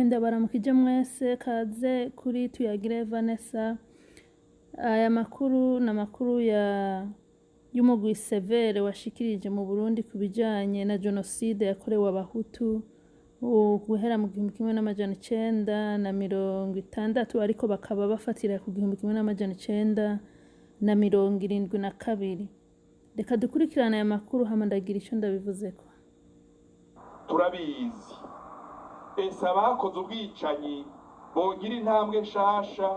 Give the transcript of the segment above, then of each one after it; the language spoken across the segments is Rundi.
ndabaramukije mwese kaze kuri Tuyagire Vanessa. Aya makuru na makuru y'umugwi severe washikirije mu Burundi kubijanye na genocide yakorewe abahutu guhera mu 1960 ariko bakaba bafatira ku 1972. Reka dukurikirana aya makuru hama ndagira ico ndabivuzeko. Turabizi ese abakoze ubwicanyi bogira intambwe nshasha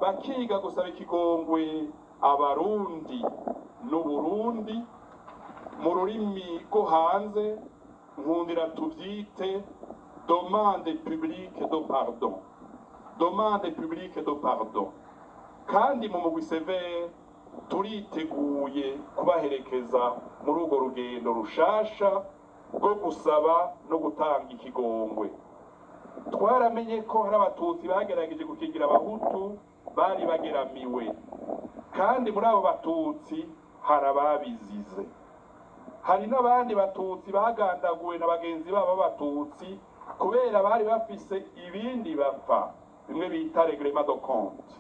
bakiga gusaba ikigongwe abarundi n'Uburundi mu rurimi rwo hanze nkundira tuvyite demande publique de pardon, demande publique de pardon. Kandi mu mugwi severe turiteguye kubaherekeza muri urwo rugendo rushasha rwo gusaba no gutanga ikigongwe. Twaramenye ko hari abatutsi bagerageje gukingira abahutu bari bageramiwe, kandi muri abo batutsi hari ababizize. Hari n'abandi batutsi bagandaguwe na bagenzi babo batutsi kubera bari bafise ibindi bapfa, bimwe bita règlement de compte.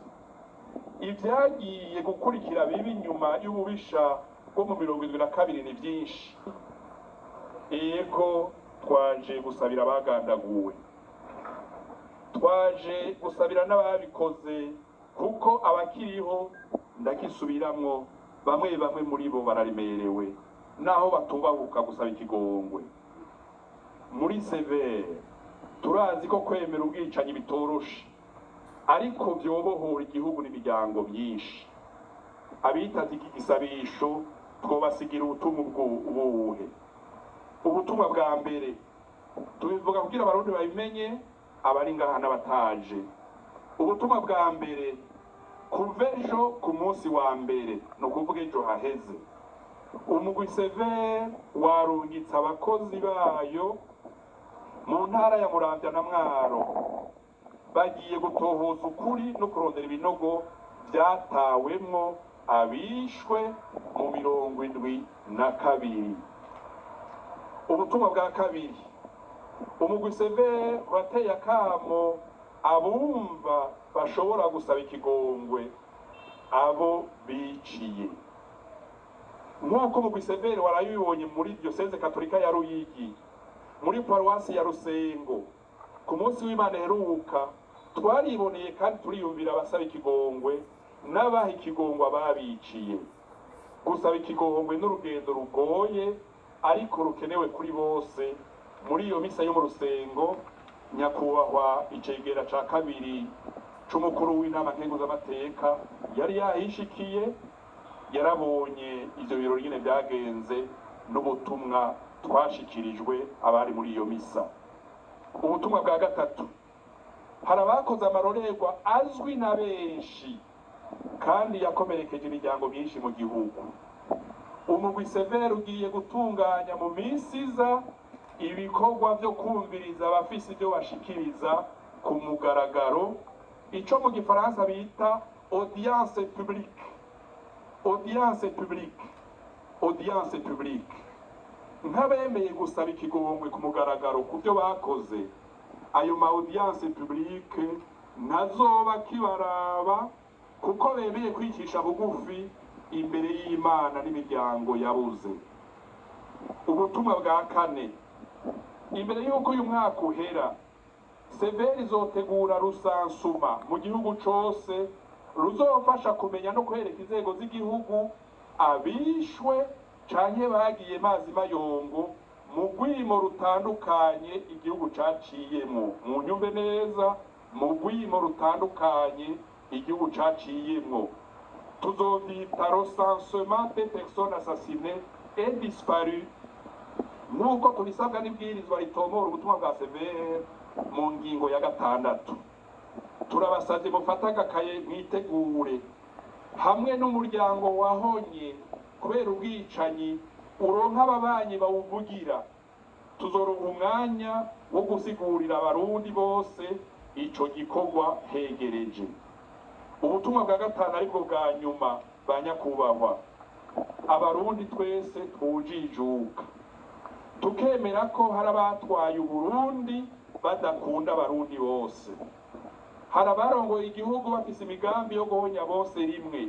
Ivyagiye gukurikira bibi nyuma y'ububisha bwo mu 72 ni vyinshi. Ego twaje gusabira abagandaguwe, twaje gusabira n'ababikoze, kuko abakiriho ndakisubiramwo bamwe muri bo bararemerewe naho batubahuka gusaba ikigongwe. Muri severe turazi ko kwemera ubwicanyi bitoroshe, ariko vyobohora igihugu n'imiryango myinshi. Abitazi iki gisabisho twobasigira ubutumwa ubuhe. Ubutumwa bwa mbere tubivuga kugira abarundi babimenye, abari ngaha n'abataje. Ubutumwa bwa mbere kuva ejo ku munsi wa mbere, no kuvuga ejo haheze, umugwi severe warungitse abakozi bayo mu ntara ya Muramvya na Mwaro, bagiye gutohoza ukuri no kurondera ibinogo vyatawemwo abishwe mu 72. Ubutumwa bwa kabiri, umugwi severe urateye akamo abumva bashobora gusaba ikigongwe abo biciye. Nk'uko umugwi severe warayibonye muri diocese katolika ya Ruyigi, muri paruwasi ya Rusengo, ku munsi w'Imana heruka twariboneye kandi turiyumvira abasaba ikigongwe n'abaha ikigongwe ababiciye. Gusaba ikigongwe n'urugendo rugoye ariko rukenewe kuri bose. Muri iyo misa yo mu Rusengo, nyakubahwa icegera ca kabiri c'umukuru w'inama nkenguzamateka yari yahishikiye, yarabonye ivyo birori nyene vyagenze n'ubutumwa twashikirijwe abari muri iyo misa. Ubutumwa bwa gatatu, hari abakoze amarorerwa azwi na benshi kandi yakomerekeje imiryango myinshi mu gihugu. Umugwi severe ugiye gutunganya mu minsi iza ibikorwa vyo kumviriza abafise ivyo bashikiriza ku mugaragaro, ico mu gifaransa bita audience publique. Audience publique, audience publique. Nk'abemeye gusaba ikigongwe ku mugaragaro ku byo bakoze, ayo ma audience publique ntazoba kibaraba, kuko bemeye kwicisha bugufi imbere y'Imana n'imiryango yabuze. Ubutumwa bwa kane, imbere y'uko uyu mwaka uhera, severe izotegura rusansuma mu gihugu cose ruzofasha kumenya no kwereka inzego z'igihugu abishwe canke bagiye mazi mayongo mu rwimo rutandukanye igihugu caciyemwo. Mu nyumve neza, mu rwimo rutandukanye igihugu caciyemwo. Tuzovyita recensement des personnes assassinées et disparues, nk'uko tubisabwa n'ibwirizwa ritomora ubutumwa bwa severe mu ngingo ya 6. Turabasavye mufate agakaye mwitegure, hamwe n'umuryango wahonye kubera ubwicanyi uronka ababanyi bawuvugira. Tuzoronka umwanya wo gusigurira abarundi bose ico gikorwa hegereje. Ubutumwa bwa 5 aribwo bwa nyuma, banyakubahwa, abarundi twese twujijuka tukemera ko hari abatwaye Uburundi badakunda abarundi bose. Hari abarongoye igihugu bafise imigambi yo guhonya bose rimwe.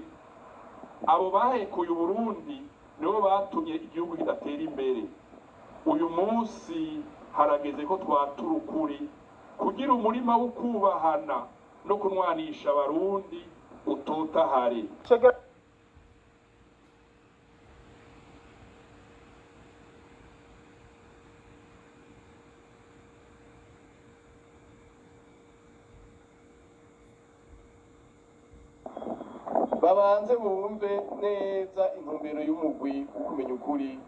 Abo bahekuye Uburundi nibo batumye igihugu kidatera imbere. Uyu munsi harageze ko twatura ukuri kugira umurima wo kubahana no kunwanisha abarundi utotahare. babanze bumve neza intumbero y'umugwi wo kumenya ukuri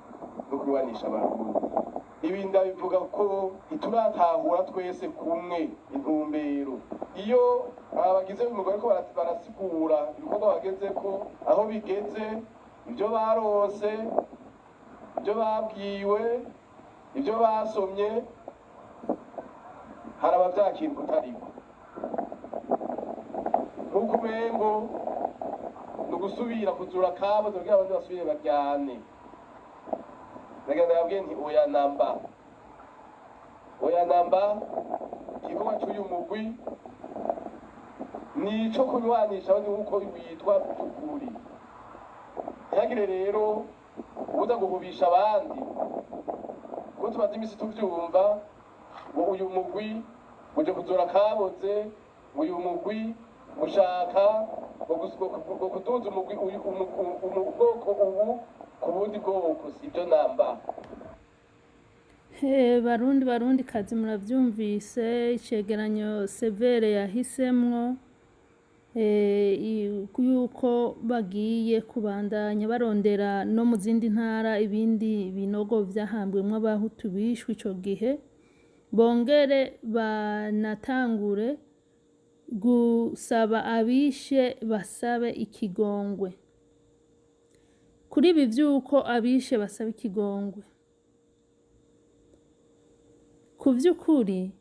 no kubanisha abarundi. Ibi ndabivuga ko ituratahura twese kumwe intumbero. Iyo abagize umugwi ariko barasigura ibikorwa bageze ko aho bigeze, ibyo barose, ibyo babwiwe, ibyo basomye, hari abavyakira kutariko. Nkuko umengo gusubira kuzura kabo kugira abandi basubire baryane. Nagenda yabwiye nti oya namba igikorwa cy'uyu mugwi nico kunywanisha abandi nkuko witwa by'ukuri. Ntihagire rero uza guhubisha abandi ko tumaze imisi tuvyumva ngo uyu mugwi uje kuzura kaboze, uyu mugwi mushaka kuduza umugwi ubwoko ubu ku bundi bwoko. Sibyo namba. Barundi kazi muravyumvise icegeranyo Severe yahisemwo yuko bagiye kubandanya barondera no mu zindi ntara ibindi binogo vyahambwemwo abahutu bishwe ico gihe, bongere banatangure gusaba abishe basabe ikigongwe. Kuri ibi vy'uko abishe basaba ikigongwe, ku vy'ukuri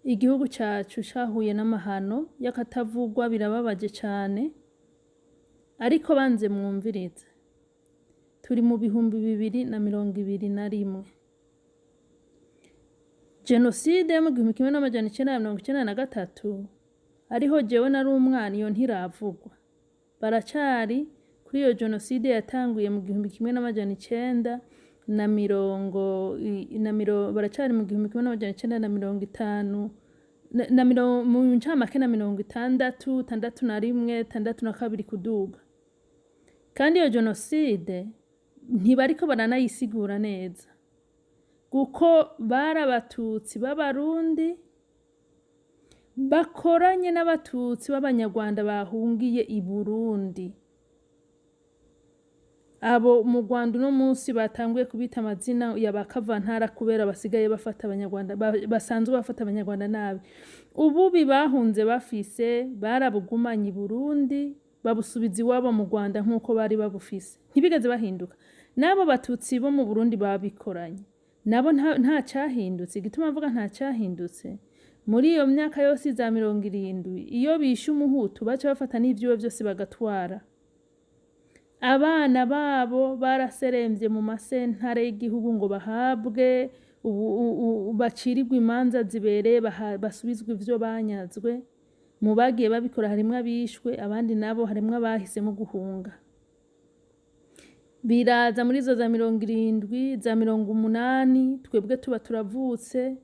igihugu cacu cahuye n'amahano y'akatavugwa, birababaje cane, ariko banze mwumvirize, turi mu 2021. Jenoside mu 1993 ariho jewe nari umwana, iyo ntiravugwa. Baracari kuri iyo jenoside yatanguye mu 1950 baracari mu 1950 mu ncamake na 60, 61, 62 kuduga. Kandi iyo jenoside ntibariko baranayisigura neza, kuko bari abatutsi b'abarundi bakoranye n'abatutsi b'abanyarwanda bahungiye i Burundi. Abo mu Rwanda uno munsi batanguye kubita amazina ya bakavantara kubera basigaye bafata abanyarwanda, basanzwe bafata abanyarwanda nabi. Ububi bahunze bafise barabugumanye i Burundi, babusubiza iwabo mu Rwanda nk'uko bari babufise, ntibigeze bahinduka. N'abo batutsi bo mu Burundi babikoranye nabo nta cyahindutse. Igituma mvuga nta cyahindutse, muri iyo myaka yose za 70 iyo bishe umuhutu baca bafata n'ivyo byose bagatwara. Abana babo baraseremvye mu masentare y'igihugu ngo bahabwe bacirirwe imanza zibereye, basubizwe ivyo banyazwe. Mu bagiye babikora harimwo abishwe, abandi nabo harimwo abahisemo guhunga. Biraza muri zo za 70, za 80, twebwe tuba turavutse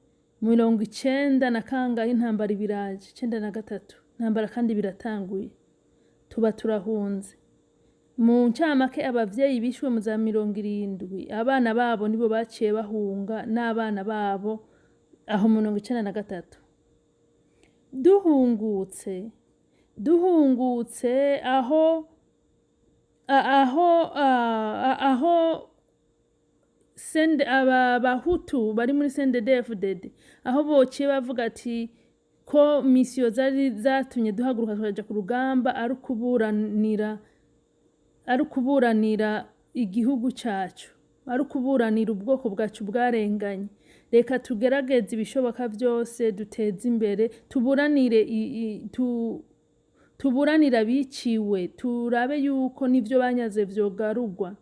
mu 90 na kangahe intambara ibiraje 93, intambara kandi biratanguye, tuba turahunze. Mu ncamake abavyeyi bishwe mu za 70, abana babo nibo baciye bahunga n'abana babo aho mu 93. Duhungutse aho abahutu bari muri CNDD-FDD aho bociye bavuga ati ko misiyo zari zatumye duhaguruka tukaja ku rugamba ari kuburanira igihugu cacu, ari kuburanira ubwoko bwacu bwarenganye. Reka tugerageze ibishoboka byose duteze imbere, tuburanira biciwe, turabe yuko nivyo banyaze vyogarurwa.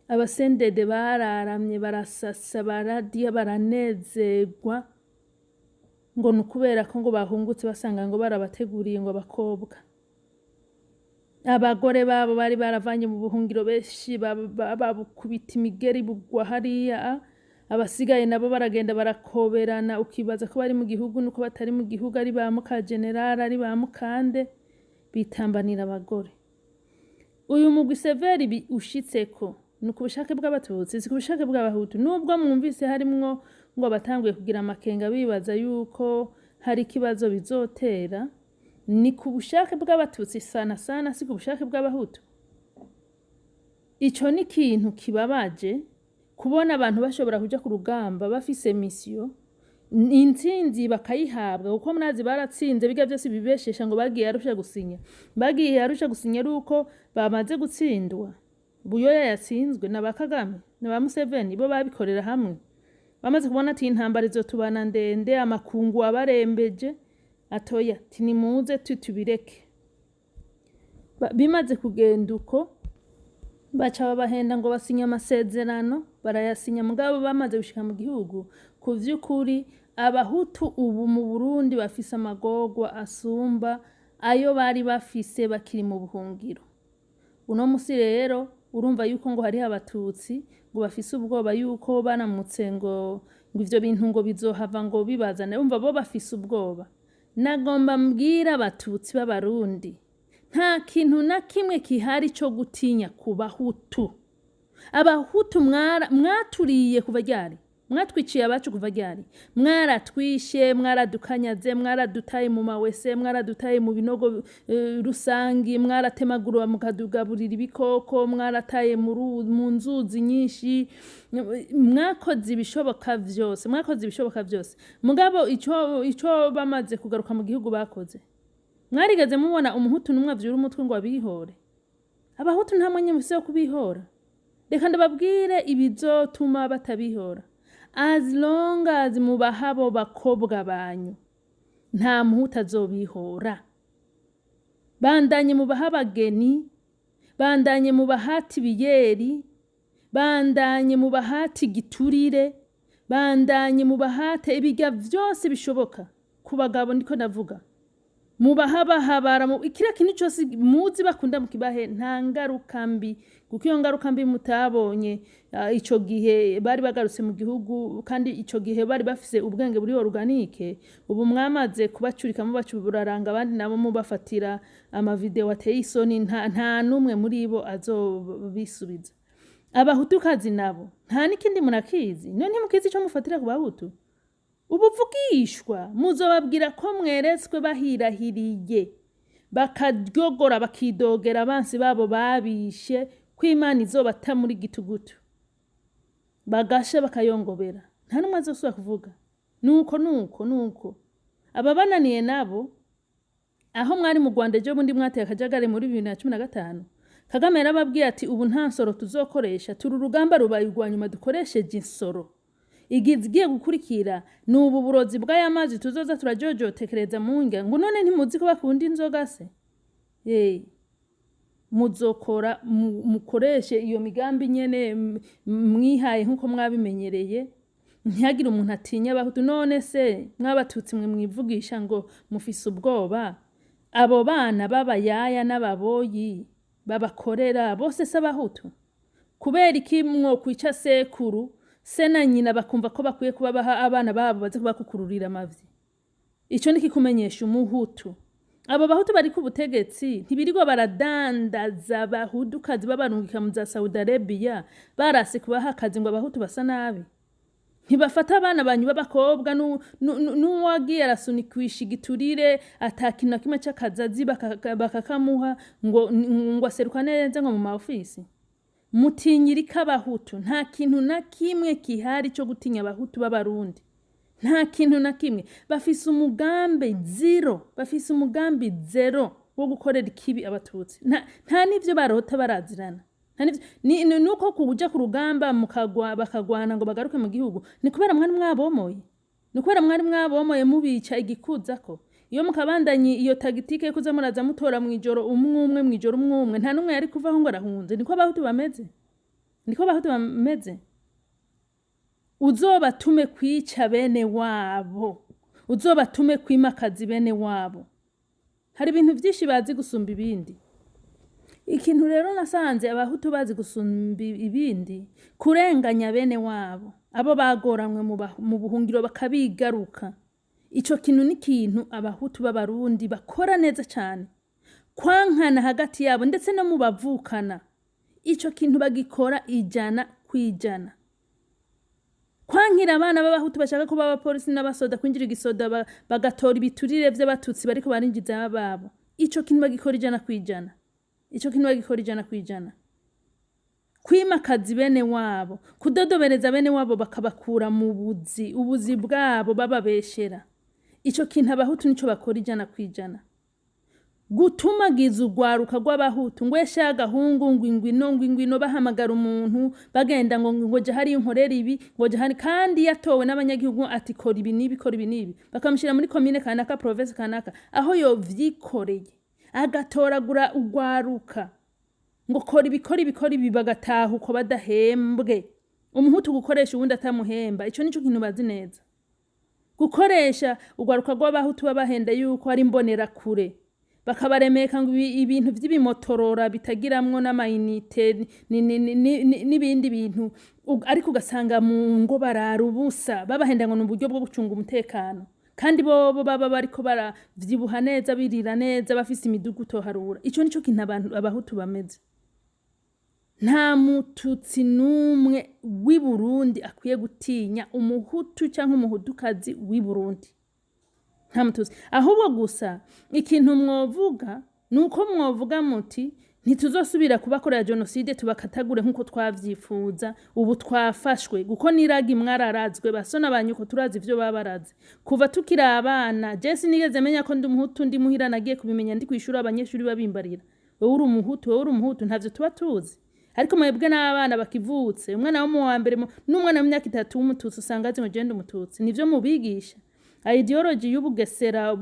abasendede bararamye barasasa baradiya baranezerwa ngo ni ukubera ko ngo bahungutse basanga ngo barabateguriye ngo abakobwa. Abagore babo bari baravanye mu buhungiro benshi babukubita imigeri bugwa hariya, abasigaye nabo baragenda barakoberana ukibaza ko bari mu gihugu nuko batari mu gihugu, ari ba muka general ari ba mukande bitambanira abagore. Uyu mugwi severi ushitseko ni ku bushake bw'abatutsi, si ku bushake bw'abahutu, nubwo mwumvise harimwo ngo batanguye kugira amakenga bibaza yuko hari ikibazo bizotera, ni ku bushake bw'abatutsi sana si ku bushake bw'abahutu. Ico ni ikintu kibabaje kubona abantu bashobora kuja ku rugamba bafise misiyo, intsinzi bakayihabwa kuko murazi baratsinze biga byose bibeshesha ngo bagiye Arusha gusinya. Bagiye Arusha gusinya ari uko bamaze gutsindwa. Buyoya yatsinzwe na ba Kagame na ba Museveni bo babikorera hamwe. Bamaze kubona ati intambara izotubana ndende, amakungu abarembeje, atoya tinimuze tutubireke. Bimaze kugenda uko baca babahenda ngo basinya amasezerano, barayasinya mugabo bamaze gushika mu gihugu. Ku vy'ukuri abahutu ubu mu Burundi bafise amagorwa asumba ayo bari bafise bakiri mu buhungiro. Uno musi rero urumva yuko ngo hari abatutsi ngo bafise ubwoba yuko banamutse ngo ivyo bintu ngo bizohava ngo bibazane, umva bo bafise ubwoba. Nagomba mbwira abatutsi b'abarundi nta kintu na kimwe kihari cyo gutinya ku bahutu. Abahutu mwaturiye kuva ryari? Mwatwiciye abacu kuva ryari? Mwaratwishe, mwaradukanyaze, mwaradutaye mu mawese, mwaradutaye mu binogo rusangi, mwaratemagurwa mukadugaburira ibikoko, mwarataye mu nzuzi nyinshi, mwakoze ibishoboka vyose. Mugabo ico bamaze kugaruka mu gihugu bakoze, mwarigeze mubona umuhutu numwe avyura umutwe ngo abihore? Abahutu nta mwanya mufise wo kubihora. Reka ndababwire ibizotuma batabihora. As long as mubahabo bakobwa banyu nta muhutu azobihora. Bandanye mubaha abageni, bandanye mubahati biyeri, bandanye mubahati giturire, bandanye mubahate ibiga vyose bishoboka. Ku bagabo ndiko ndavuga, mubahabahabara ikira kintu cyose muzi bakunda mukibahe nta ngaruka mbi, kuko iyo ngaruka mbi mutabonye ico gihe bari bagarutse mu gihugu, kandi ico gihe bari bafise ubwenge buri organique. Ubu mwamaze kubacurika mubacuburaranga abandi nabo mubafatira ama video ateye isoni, nta numwe muri bo azobisubiza. Abahutukazi nabo nta nikindi munakizi, none mukizi ico mufatira ku bahutu. Ubuvugishwa muzobabwira ko mweretswe bahirahiriye, bakaryogora bakidogera abansi babo babishe, ko Imana izobata muri gitugutu, bagasha bakayongobera. Nta numwe azosubira kuvuga nuko ababananiye nabo. Aho mwari mu Rwanda ejo bundi mwateye akajagare muri 2015, Kagame yarababwiye ati ubu nta nsoro tuzokoresha, turi urugamba rubaye urwanyuma dukoresheje insoro. Igiye gukurikira ni ubu burozi bw'aya mazi tuzoza turajojotekereza mu nge ngo none ntimuzi ko bakunda inzoga se? Muzokora mukoreshe iyo migambi nyene mwihaye nkuko mwabimenyereye, ntihagire umuntu atinya abahutu. None se mwabatutsi mwe mwivugisha ngo mufise ubwoba? Abo bana b'abayaya n'ababoyi babakorera bose se abahutu? Kubera iki mwo kwica sekuru se na nyina bakumva ko bakwiye kubabaha abana babo baze kubakukururira amavyi? Ico nikikumenyesha umuhutu. Abo bahutu bari ku butegetsi ntibirirwa baradandaza abahutukazi babarungika mu za Saudi Arabia barase kubaha akazi ngo abahutu basa nabi. Ntibafata abana banyu b'abakobwa n'uwagiye arasunikwisha igiturire atakina kimwe cy'akazazi bakakamuha ngo aseruka neza ngo mu maofisi. Mutinyirika abahutu, nta kintu na kimwe kihari cyo gutinya abahutu b'abarundi. Nta kintu na kimwe. Bafise umugambi zero wo gukorera ikibi abatutsi. Nta nivyo barota barazirana. Nuko kuja ku rugamba bakagwana ngo bagaruke mu gihugu, ni kubera mwari mwabomoye mubica igikuzako. Iyo mukabandanye iyo tagitike kuza muraza mutora mwijoro umwe, nta numwe yari kuvaho ngo arahunze. Niko abahutu bameze. niko abahutu bameze. Uzobatume kwica bene wabo, uzobatume kwimakaza bene wabo. Hari ibintu byinshi bazi gusumba ibindi. Ikintu rero nasanze abahutu bazi gusumba ibindi, kurenganya bene wabo, abo bagoramwe mu buhungiro bakabigaruka. Ico kintu ni kintu abahutu b'abarundi bakora neza cyane, kwankana hagati yabo ndetse no mu bavukana. Ico kintu bagikora 100%. Kwankira abana b'abahutu bashaka kuba abapolisi n'abasoda kwinjira igisoda bagatora ibiturire vy'abatutsi bariko barinjiza ababo. Ico kintu bagikora 100%. Ico kintu bagikora 100%. Kwimakaza bene wabo, kudodobereza bene wabo bakabakura mu ubuzi bwabo bababeshera. Ico kintu abahutu nico bakora 100%. Gutumagiza urwaruka rw'abahutu ngweshe agahungu ngwingwino bahamagara umuntu bagenda ngo je hari inkorera ibi ngo je hari, kandi yatowe n'abanyagihugu ati kora ibi nibi bakamushira muri commune kanaka province kanaka aho yo vyikoreye agatoragura urwaruka ngo kora ibi bagataha uko badahembwe. Umuhutu gukoresha ubundi atamuhemba, ico nico kintu bazi neza. Gukoresha urwaruka rw'abahutu babahenda yuko ari mbonera kure, bakabaremeka ngo ibintu vy'ibimotorora bitagiramwo n'amayinite n'ibindi bintu, ariko ugasanga mu ngo barara ubusa babahenda ngo n'uburyo bwo gucunga umutekano, kandi bo baba bariko baravyibuha neza birira neza bafise imidugu toharura. Ico nico kintu abahutu bameze. Nta mututsi numwe w'i Burundi akwiye gutinya umuhutu canke umuhutukazi w'i Burundi. Nta mututsi. Ahubwo gusa ikintu mwovuga nuko mwovuga muti ntituzosubira kubakorera genocide tubakatagure nkuko twavyifuza. Ubu twafashwe guko niragi mwararazwe basona banyuko turazi ivyo babaraze kuva tukiri abana. Jesi nigeze menya ko ndi umuhutu ndi muhira, nagiye kubimenya ndi kwishura abanyeshuri babimbarira, wewe uri umuhutu ntavyo tuba tuzi. Ariko mwebwe n'abana bakivutse, umwana wo mu wa mbere n'umwana w'imyaka 3 w'umututsi usanga azi ngo je ndi umututsi, nivyo mubigisha. Ideology y'ubugesera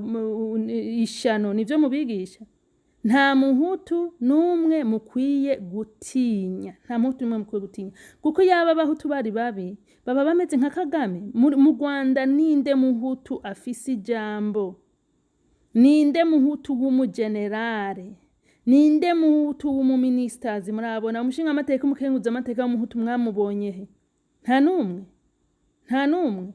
ishano nivyo mubigisha. Nta muhutu numwe mukwiye gutinya, nta muhutu numwe mukwiye gutinya, kuko yaba abahutu bari babi baba bameze nka Kagame. Mu Rwanda ninde muhutu afise ijambo? Ninde muhutu w'umugenerale? Ninde muhutu w'umuministers? Murabona umushinga amateka umukenguza amateka w'umuhutu mwamubonye he? Nta numwe.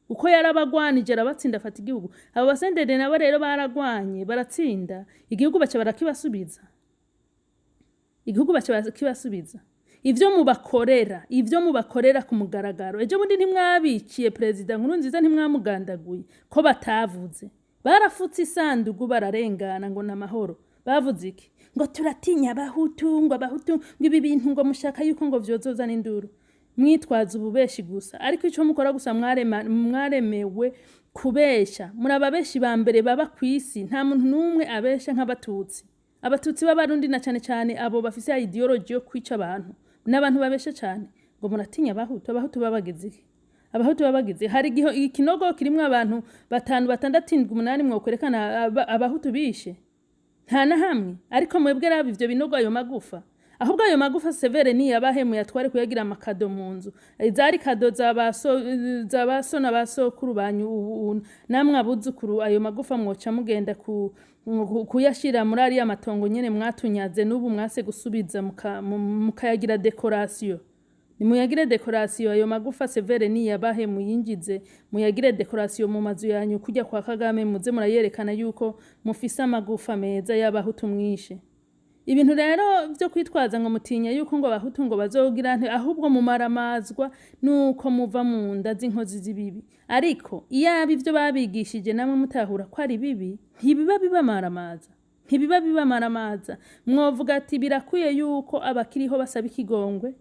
Uko yarabagwanije arabatsinda afata igihugu. Abo basendere nabo rero baragwanye baratsinda, igihugu baca barakibasubiza. Ivyo mubakorera ku mugaragaro. Ejo bundi ntimwabiciye President Nkurunziza, ntimwamugandaguye ko batavuze. Barafutse isandugu bararengana ngo namahoro. Bavuze iki? Ngo turatinya abahutu, ngo abahutu ngibi bintu ngo mushaka yuko ngo vyozoza n'induru. Mwitwaza ububeshi gusa, ariko ico mukora gusa mwaremewe kubesha. Muri ababeshi ba mbere baba kwisi, nta muntu numwe abesha nk'abatutsi. Abatutsi b'abarundi na cyane abo bafise ideology yo kwica abantu, n'abantu babesha cyane. Ngo muratinya abahutu babageze. Abahutu babageze hari ikinogo kirimwe abantu 5 6 7 8 mwokwerekana abahutu bishe. Nta na hamwe. Ariko mwebwe raba ivyo binogo ayo magufa. Ahubwo ayo magufa severe ni yabahemu yatware kuyagira amakado mu nzu. Zari kado zabaso n'abasokuru banyu namwe abuzukuru. Ayo magufa mwoca mugenda kuyashira muri ari amatongo nyene mwatunyaze, n'ubu mwase gusubiza mukayagira decoration. Nimuyagire decoration. Ayo magufa severe ni yabahemu yinjize muyagire decoration mu mazu yanyu kujya kwa Kagame, muze murayerekana yuko mufise amagufa meza y'abahutu mwishe. Ibintu rero byo kwitwaza ngo mutinya yuko ngo abahutu ngo bazogira nte, ahubwo mumaramazwa nuko muva mu nda z'inkozi z'ibibi. Ariko iyaba ivyo babigishije namwe mutahura ko ari bibi, ntibiba bibamaramaza. Mwovuga ati birakwiye yuko abakiriho basaba ikigongwe.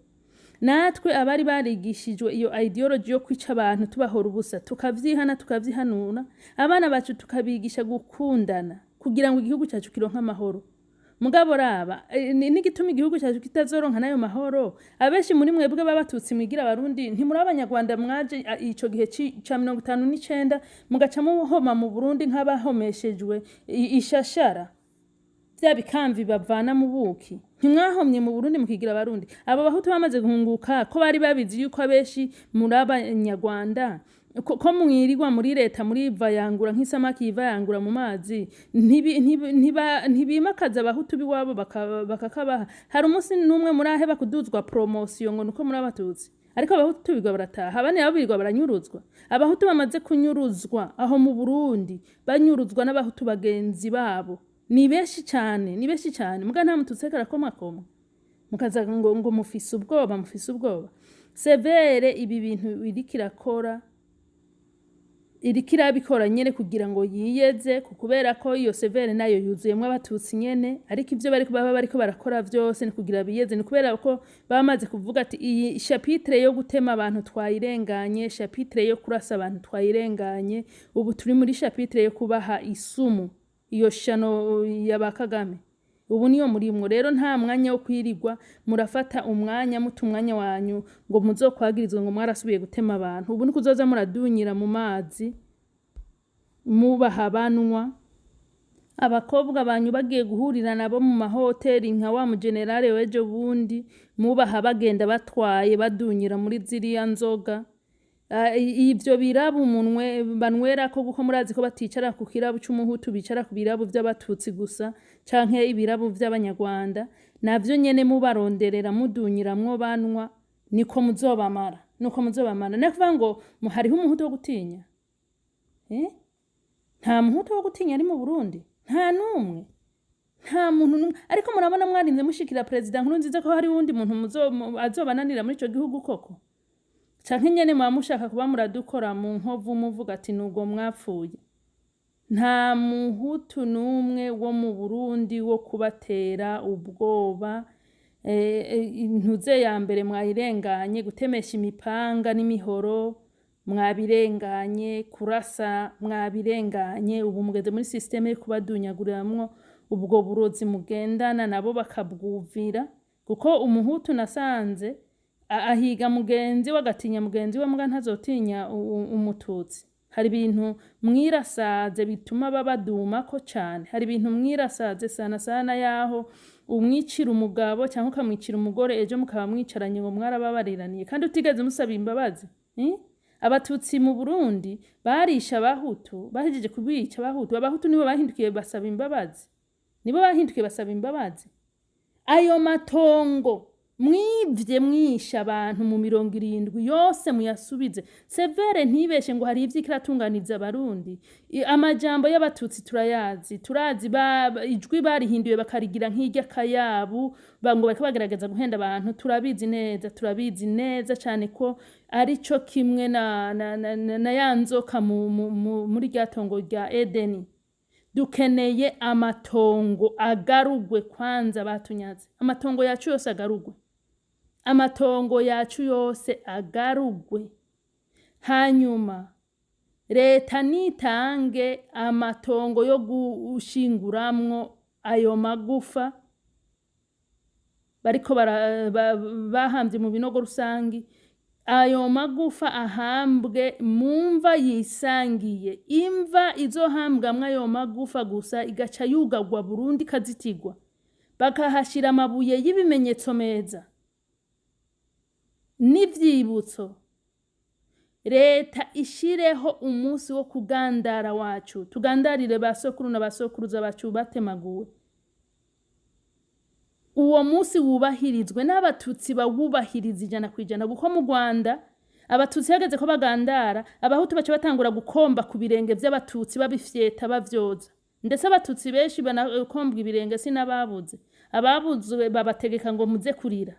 Natwe abari barigishijwe iyo ideology yo kwica abantu tubahora ubusa, tukavyihanura abana bacu tukabigisha gukundana kugira ngo igihugu cyacu kironka amahoro. Mugabo raba n'igituma igihugu cyacu kitazoronka nayo mahoro. Abeshi muri mwebwe babatutsi mwigira abarundi ntimuri abanyarwanda, mwaje ico gihe ca 59 mugaca muhoma mu Burundi nk'abahomeshejwe ishashara. bya bikamvi bavana mu buki ntimwahomye mu Burundi mukigira abarundi abo bahutu bamaze guhunguka ko bari babizi yuko abeshi muri abanyarwanda ko mwirirwa muri leta muri vayangura nk'isamaki yivayangura mu mazi ntibimakaza abahutu biwabo bakakabaha hari umunsi n'umwe muri ahe bakuduzwa promotion ngo nuko muri abatutsi ariko abahutu bigwa barataha abandi nabo bigwa baranyuruzwa abahutu bamaze kunyuruzwa aho mu Burundi banyuruzwa n'abahutu bagenzi babo ni benshi cyane muga nta mututsi arakomakoma mukaza ngo mufise ubwoba severe ibi bintu irikira bikora nyene kugira ngo yiyeze kubera ko iyo severe nayo yuzuyemwe abatutsi nyene ariko ivyo bariko barakora vyose ni kugira biyeze ni kubera ko bamaze kuvuga ati iyi chapitre yo gutema abantu twayirenganye chapitre yo kurasa abantu twayirenganye ubu turi muri chapitre yo kubaha isumu iyo shano y'abakagame ubu niyo murimwo rero nta mwanya wo kwirirwa murafata umwanya mutumwanya wanyu ngo muzokwagirizwe ngo mwarasubiye gutema abantu ubu nikuzoza muradunyira mu mazi mubaha banwa abakobwa banyu bagiye guhurira nabo mu mahoteli nka wa mu generale wejo bundi mubaha bagenda batwaye badunyira muri ziriya nzoga ivyo birabu umunwe banwera ko guko murazi ko baticara ku kirabu c'umuhutu bicara ku birabu vy'abatutsi gusa canke ibirabu vy'abanyarwanda navyo nyene mubaronderera mudunyiramwo banwa niko muzobamara nekuvuga ngo hariho umuhutu wo gutinya nta muhutu wo gutinya ari mu Burundi nta numwe nta muntu numwe ariko murabona mwarinze mushikira president Nkurunziza ko hari wundi muntu azobananira muri ico gihugu koko canke nyene mushaka kuba muradukora mu nkovu muvuga ati nugo mwapfuye nta muhutu numwe wo mu Burundi wo kubatera ubwoba intuze ya mbere mwayirenganye gutemesha imipanga n'imihoro mwabirenganye kurasa mwabirenganye ubu mugeze muri systeme yo kubadunyaguriramwo ubwo burozi mugendana nabo bakabwuvira kuko umuhutu nasanze ahiga mugenzi wagatinya mugenzi we muga ntazotinya umututsi hari ibintu mwirasaze bituma babaduma ko cyane hari ibintu mwirasaze sana yaho umwicira umugabo cyangwa ukamwicira umugore ejo mukaba mwicaranye ngo mwarababariraniye kandi utigeze musaba imbabazi abatutsi mu Burundi barisha abahutu bahejeje kubica abahutu nibo bahindukiye basaba imbabazi ayo matongo mwivye mwisha abantu mu 70 yose muyasubize severe ntibeshe ngo hari ivyi kiratunganiza abarundi amajambo y'abatutsi turazi ijwi barihinduye bakarigira nk'irya kayabu bango bariko bagerageza guhenda abantu turabizi neza cyane ko ari cyo kimwe na yanzoka muri ryatongo rya Edeni dukeneye amatongo agarugwe kwanza batunyaze amatongo yacu yose agarugwe hanyuma leta nitange amatongo yo gushinguramwo ayo magufa bariko bahambye mu binogo rusangi ayo magufa ahambwe mumva yisangiye imva izohambwamwe ayo magufa gusa igaca yugagwa Burundi kazitigwa bakahashira amabuye y'ibimenyetso meza n'ivyibutso leta ishireho umunsi wo kugandara wacu tugandarire basokuru na basokuruza bacu batemaguwe uwo munsi wubahirizwe n'abatutsi bawubahiriza 100% guko mu Rwanda abatutsi hageze ko bagandara abahutu bace batangura gukomba ku birenge by'abatutsi babifyeta bavyoza ndetse abatutsi benshi banakombwa ibirenge sinababuze ababuzwe babategeka ngo muze kurira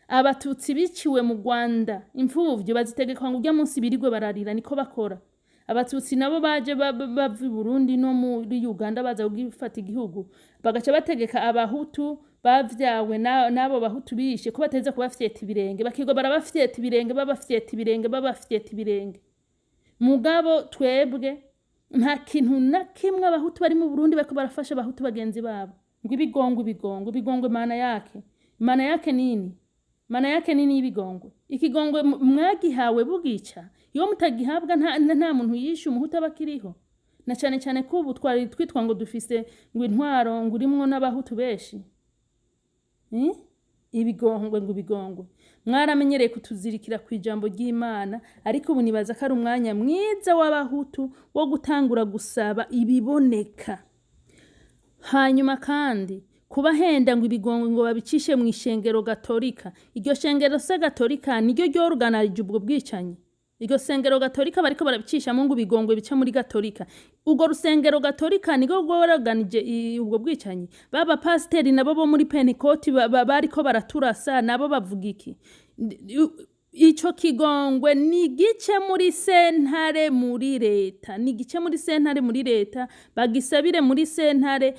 abatutsi biciwe mu Rwanda imfuvyo bazitegeka ngo ujya munsi birigwe bararira niko bakora abatutsi nabo baje bava Burundi no muri Uganda baza kugifata igihugu bagaca bategeka abahutu bavyawe nabo bahutu bishe ko bateze kubafyeta ibirenge bakigo barabafyeta ibirenge mugabo twebwe nta kintu na kimwe abahutu bari mu Burundi bako barafasha abahutu bagenzi babo ngo ibigongwe mana yake nini ibigongwe ikigongwe mwagihawe bugica iyo mutagihabwa nta muntu yishe umuhutu abakiriho na cane cane ko ubu twari twitwa ngo dufise ngo intwaro ngo urimwo n'abahutu benshi. Ibigongwe mwaramenyereye kutuzirikira ku ijambo ry'Imana, ariko ubu nibaza ko ari umwanya mwiza w'abahutu wo gutangura gusaba ibiboneka. Hanyuma kandi kubahenda ngo ibigongwe ngo babicishe mu ishengero gatolika. Iryo shengero se gatolika niryo ryorganije ubwo bwicanyi. Iryo sengero gatolika bariko barabicisha mu ngo ibigongwe bica muri gatolika. Ubwo rusengero gatolika nirwo rworganije ubwo bwicanyi. Baba pasiteri nabo bo muri Pentecote bariko baraturasa nabo bavuga iki? Ico kigongwe ni gice muri sentare muri leta, ni gice muri sentare muri leta, bagisabire muri sentare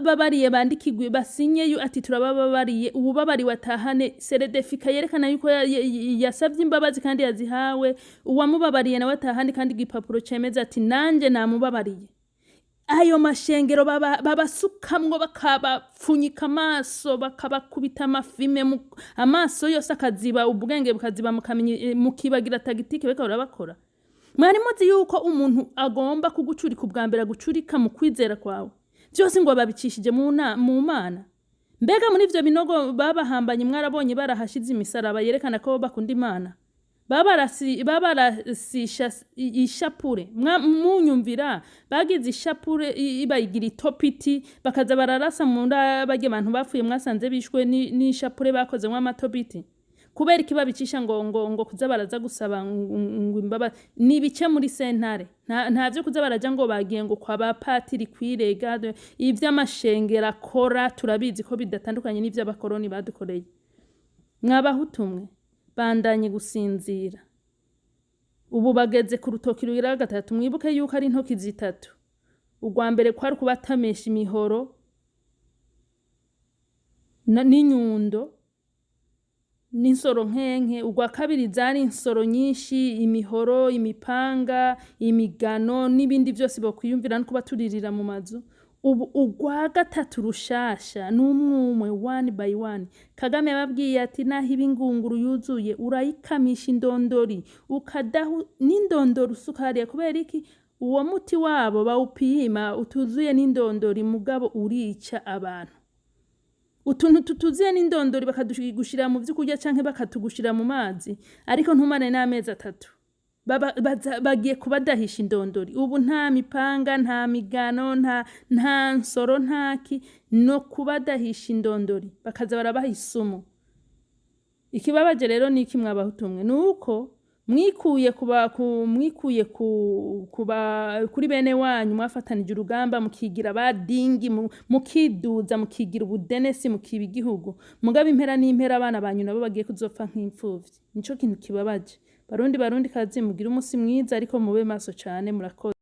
babariye bandikigwe basinye ati turababariye, ububabariwe atahane seredefika yerekana yuko yasavye imbabazi kandi yazihawe, uwamubabariye nawe atahane kandi igipapuro cemeza ati nanje namubabariye. Ayo mashengero babasukamwo bakabapfunyika amaso bakabakubita amafime amaso yose akaziba, ubwenge bukaziba mukibagira tagitike beka barabakora. Mwari muzi yuko umuntu agomba kugucurika ubwa mbere agucurika mu kwizera kwawe, byose ngo babicishije mu Mana. Mbega muri ivyo binogo babahambanye mwarabonye barahashize imisaraba yerekana ko bakunda Imana. Babarasisha ishapure munyumvira bagize ishapure ibayigira itopiti bakaza bararasa mu nda bage abantu bapfuye mwasanze bishwe n'ishapure bakoze mwa matopiti kubera ikibabicisha ngo kuza baraza gusaba ngo imbaba nibice muri sentare ntavyo kuza baraja ngo bagiye ngo kwa bapatiri kwirega ivy'amashengera akora turabizi ko bidatandukanye n'ivy'abakoroni badukoreye. Mwabahutumwe bandanye gusinzira. Ubu bageze ku rutoki rugira gatatu. Mwibuke yuko ari intoki zitatu. Ugwa mbere kwari kubatamesha imihoro n'inyundo n'insoro nkenke. Ugwa kabiri zari insoro nyinshi, imihoro, imipanga, imigano n'ibindi byose bokwiyumvira no kubaturirira mu mazu. Ubu ugwa gatatu rushasha n'umwe one by one. Kagame yababwiye ati naho ibingunguru yuzuye urayikamisha indondori ukadahu n'indondori usukariye kubera iki uwo muti wabo bawupima utuzuye n'indondori mugabo urica abantu. Utuntu tutuzuye n'indondori bakadushira mu vy'ukurya canke bakatugushira mu mazi ariko ntumane n'amezi 3. Bagiye kubadahisha indondori. Ubu nta mipanga, nta migano, nta nsoro, ntaki no kubadahisha indondori bakaza barabaha isumu. Ikibabaje rero ni iki mwabahutumwe nuko mwikuye kuri bene wanyu mwafatanije urugamba mukigira badingi mukiduza mukigira ubudenesi mukiba igihugu mugabe impera n'impera abana banyu nabo bagiye kuzopfa nk'imfuvyi. Nico kintu kibabaje. Barundi kazi mugira umunsi mwiza ariko mube maso cane murakoze.